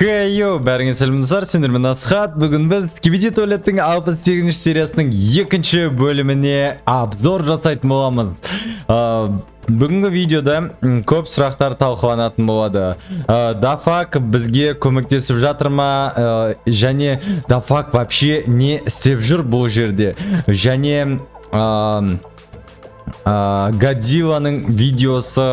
Хейо, бәріңе сәлемдер, сендермен Асхат. Бүгін біз Skibidi Toilet'тің 68-ші сериясының екінші бөліміне обзор жасайтын боламыз. Бүгінгі видеода көп сұрақтар талқыланатын болады. Дафак бізге көмектесіп жатыр ма? Және Дафак вообще не істеп жүр бұл жерде? Және Годзилланың видеосы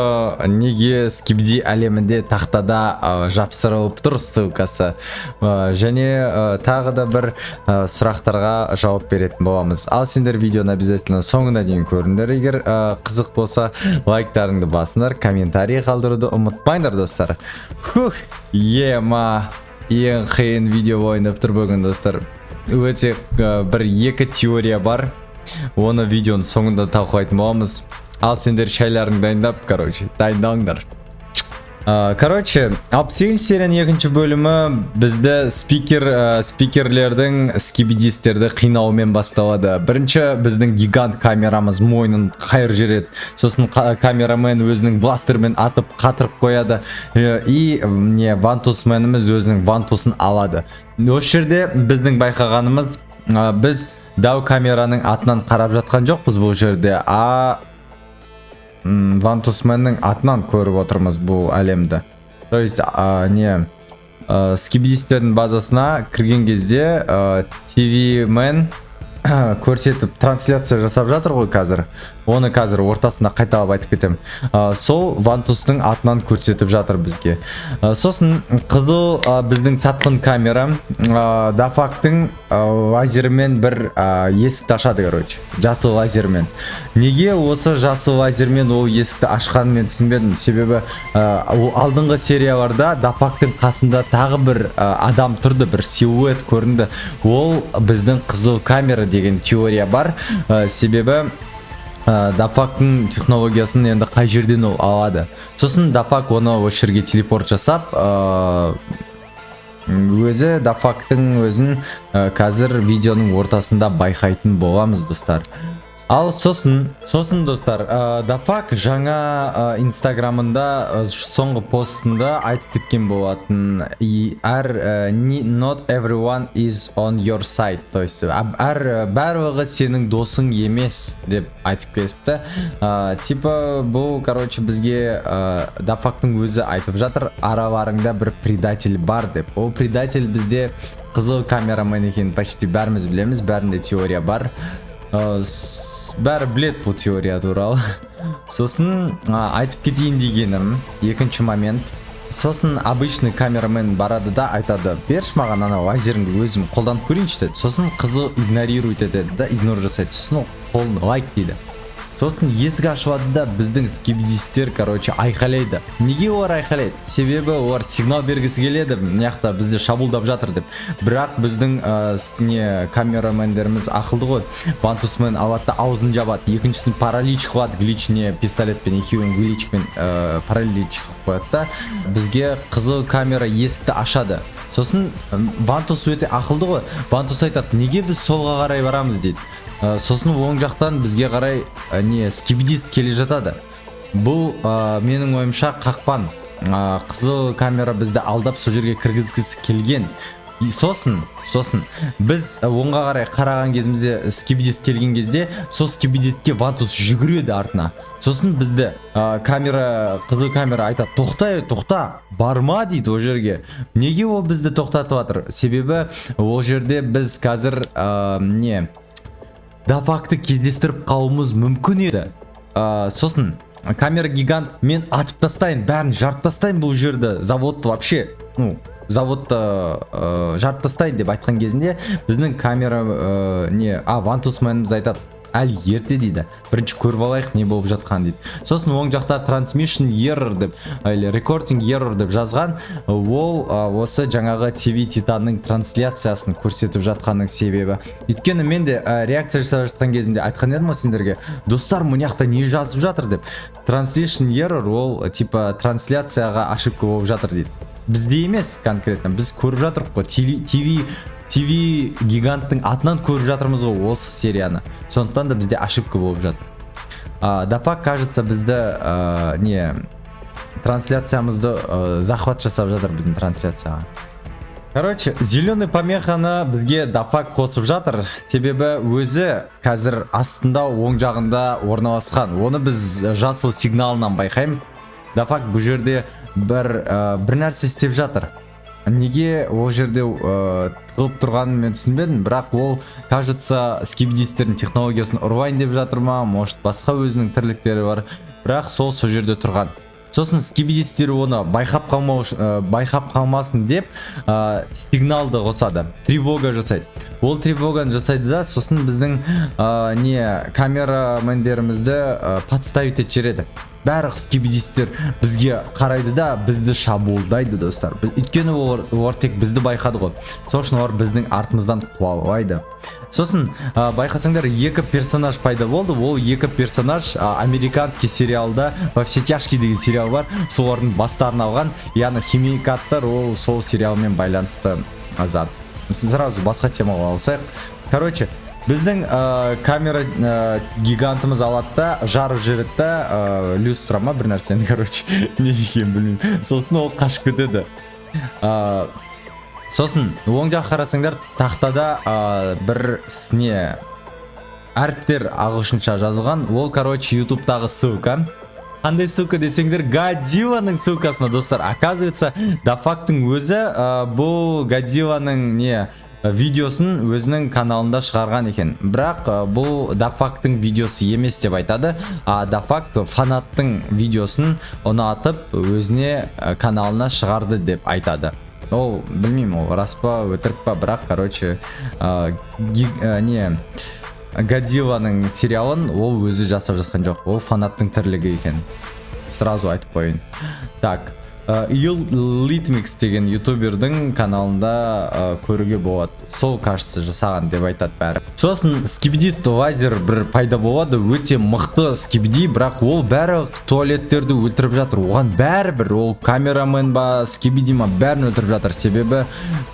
неге Skibidi әлемінде тақтада жапсырылып тұр ссылкасы. Және тағы да бір сұрақтарға жауап беретін боламыз. Ал сендер видеоны обязательно соңына дейін көріңдер. Егер қызық болса, лайктарыңды басыңдар, комментарий қалдыруды ұмытпаңдар, достар. Ең қиын видео ойнап тұр бүгін, достар. Өте екі теория бар. Оны видеоның соңында талқылайтын боламыз. Ал сендер шайларың дайындап, дайындаңдар. 68 серияның екінші бөлімі бізді спикерлердің скибидистерді қинауымен басталады. Бірінші біздің гигант камерамыз мойнын қайыр жереді. Сосын камерамен өзінің бластермен атып қатырып қояды. И вантусменіміз өзінің вантусын алады. Осы жерде біздің байқағанымыз, біз дау камераның атынан қарап жатқан жоқпыз бұл жерде, вантусменнің атынан көріп отырмыз бұл әлемді. То есть скибидистердің базасына кірген кезде TV-мен көрсетіп трансляция жасап жатыр ғой қазір. Оны қазір ортасында қайталап айтып кетем. Сол вантустың атынан көрсетіп жатыр бізге. Сосын қызыл біздің сатқын камера Дафактың лазермен бір есікті ашады, жасыл лазермен. Неге осы жасыл лазермен ол есікті ашқанын мен түсінбедім. Себебі алдыңғы серияларда Дафактың қасында тағы бір адам тұрды, бір силуэт көрінді. Ол біздің қызыл камера деген теория бар. Себебі Дафактың технологиясын енді қай жерден ол алады. Сосын Дафак оны осы жерге телепорт жасап, өзі Дафактың өзін қазір видеоның ортасында байқайтын боламыз, достар. Ал сосын достар, Дафак жаңа инстаграмында соңғы постында айтып кеткен болатын, not everyone is on your side. То есть барлығы сенің досың емес деп айтып кетіпті. Типа бұл, бізге Дафактың өзі айтып жатыр, араларыңда бір предатель бар деп. Ол предатель бізде қызыл камерамен екен, почти бәріміз білеміз, бәрінде теория бар. Бәрі білет бұл теория туралы. Сосын айтып кетейін дегенім екінші момент. Сосын обычный камерамен барады да айтады, берші маған ана лазеріңді өзім қолданып көрейінші деді. Сосын қызыл игнорирует етеді да, игнор жасайды. Сосын қолын лайк дейді. Сосын есік ашылады да біздің скибидистер айқайлайды. Неге олар айқайлайды? Себебі олар сигнал бергісі келеді, мыняқта бізді шабуылдап жатыр деп. Бірақ біздің камерамендеріміз ақылды ғой. Вантусмен алады да аузын жабады. Екіншісін паралич қылады, гличне пистолетпен, екеуін гличпен паралич қылып қояды да. Бізге қызыл камера есікті ашады. Сосын Вантус өте ақылды ғой. Вантус айтады, неге біз солға қарай барамыз дейді. Сосын оң жақтан бізге қарай скибидист келе жатады. Бұл менің ойымша қақпан. Қызыл камера бізді алдап сол жерге кіргізгісі келген. Сосын біз оңға қарай қараған кезімізде скибидист келген кезде, сол скибидистке Вантус жүгіреді артына. Сосын бізді қызыл камера айтады, тоқта, барма дейді ол жерге. Неге ол бізді тоқтатып жатыр? Себебі ол жерде біз қазір Дафакты кездестіріп қалуымыз мүмкін еді. Сосын камера гигант, мен атып тастайын, бәрін жарып тастайын бұл жерді, заводты вообще, заводты жарып тастайын деп айтқан кезінде біздің камера вантусменіміз айтады, әлі ерте дейді, бірінші көріп алайық не болып жатқан дейді. Сосын оң жақта transmission error деп, recording error деп жазған, ол осы жаңағы TV Титанның трансляциясын көрсетіп жатқанның себебі. Өйткені мен де реакция жасап жатқан кезімде айтқан едім сендерге, достар, мұняқта не жазып жатыр деп. Transmission error ол типа трансляцияға ошибка болып жатыр дейді. Бізде емес конкретно, біз көріп жатырық қой, TV гиганттың атынан көріп жатырмыз ғой осы серияны. Сондықтан да бізде ошибка болып жатыр. Дафак, кажется, бізді трансляциямызды захват жасап жатыр біздің трансляцияға. Короче, зеленый помеханы бізге дафак қосып жатыр. Себебі өзі қазір астында оң жағында орналасқан. Оны біз жасыл сигналынан байқаймыз. Дафак бұл жерде бір нәрсе істеп жатыр. Неге ол жерде тығылып тұрғанын мен түсінбедім, бірақ ол кажется скибидистердің технологиясын ұрвайын деп жатыр ма, может басқа өзінің тірліктері бар, бірақ сол жерде тұрған. Сосын скибидистер оны байқап қалмасын деп сигналды қосады, тревога жасайды. Ол тревоганы жасайды да, сосын біздің камерамендерімізді подставить етіп жібереді. Бәрі скибидистер бізге қарайды да, бізді шабуылдайды достар. Өйткені олар тек бізді байқады ғой. Сол үшін олар біздің артымыздан қуалайды. Сосын байқасаңдар, екі персонаж пайда болды. Ол екі персонаж американский сериалда «Во все тяжкие» деген сериал бар. Солардың бастарын алған, яғни химикаттар ол сол сериалмен байланысты зат. Сразу басқа темаға алсақ. Короче, біздің камера гигантымыз алады да, жарып жібереді да, люстра ма бір нәрсені, короче, не екенін білмеймін. Сосын ол қашып кетеді. Сосын оң жаққа қарасаңдар, тақтада бір әріптер ағылшынша жазылған. Ол, короче, ютубтағы ссылка. Қандай ссылка десеңдер, Годзилланың ссылкасына, достар. Оказывается, дафактың өзі бұл Годзилланың видеосын өзінің каналында шығарған екен. Бірақ бұл дафактың видеосы емес деп айтады. Дафак фанаттың видеосын ұнатып өзіне каналына шығарды деп айтады. Ол білмеймін, ол рас па, өтірік па, бірақ, короче, Годзилланың сериалын ол өзі жасап жатқан жоқ. Ол фанаттың тірлігі екен. Сразу айтып қойын. Так, Литмикс деген ютубердің каналында көруге болады. Сол, кажется, жасаған деп айтады бәрі. Сосын скибидист лазер бір пайда болады. Өте мықты скибиди, бірақ ол бәрі туалеттерді өлтіріп жатыр. Оған бәрібір ол камерамен ба, скибиди ма бәрін өлтіріп жатыр. Себебі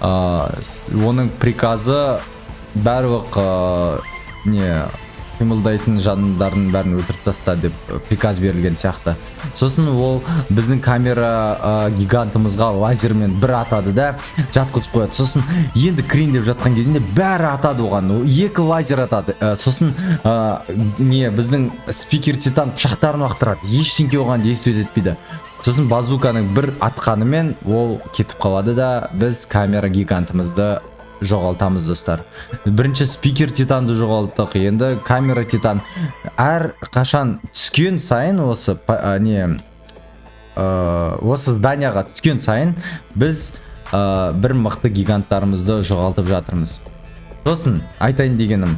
оның приказы барлық қимылдайтын жандардың бәрін өлтіріп таста деп приказ берілген сияқты. Сосын ол біздің камера гигантымызға лазермен бір атады да, жатқызып қояды. Сосын енді кірейін деп жатқан кезінде бәрі атады оған. Екі лазер атады. Сосын біздің спикер титан пышақтарын лақтырады. Ештеңке оған действие етпейді. Сосын базуканың бір атқанымен ол кетіп қалады да, біз камера гигантымызды жоғалтамыз, достар. Бірінші спикер титанды жоғалттық, енді камера титан. Әр қашан түскен сайын осы зданияға түскен сайын біз бір мықты гиганттарымызды жоғалтып жатырмыз. Сосын айтайын дегенім,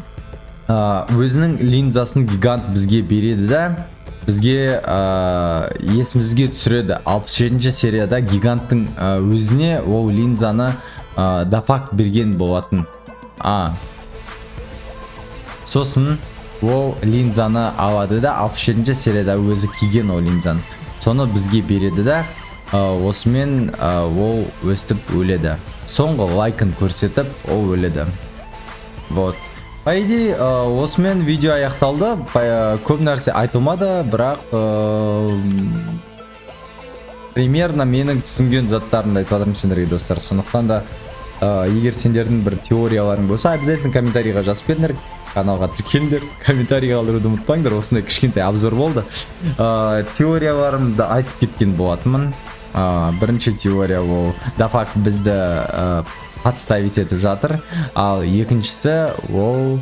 өзінің линзасын гигант бізге береді да, бізге есімізге түсіреді. 67-ші серияда гиганттың өзіне ол линзаны дафак берген болатын. Сосын ол линзаны алады да, 67-ші серияда өзі киген ол линзаны. Соны бізге береді да, осымен ол өстіп өледі. Соңғы лайкын көрсетіп, ол өледі. Вот. По идее, осымен видео аяқталды. Көп нәрсе айтылмады, бірақ примерно менің түсінген заттарымды айтып жатырмын сендерге, достар. Сондықтан да егер сендердің бір теорияларың болса, обязательно комментарийға жазып кетіңдер, каналға тіркеліңдер, комментарий қалдыруды ұмытпаңдар. Осындай кішкентай обзор болды. Теорияларымды айтып кеткен болатынмын. Бірінші теория ол дафак бізді подставить етіп жатыр. Ал екіншісі ол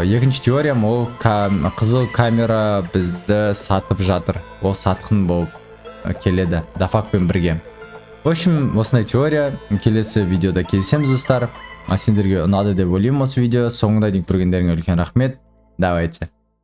екінші теориям ол қызыл камера бізді сатып жатыр. Ол сатқын болып келеді дафакпен бірге. В общем, осындай теория. Келесі видеода кездесеміз, достар. Сендерге ұнады деп ойлаймын осы видео. Соңына дейін көргендеріңе үлкен рахмет. Давайте.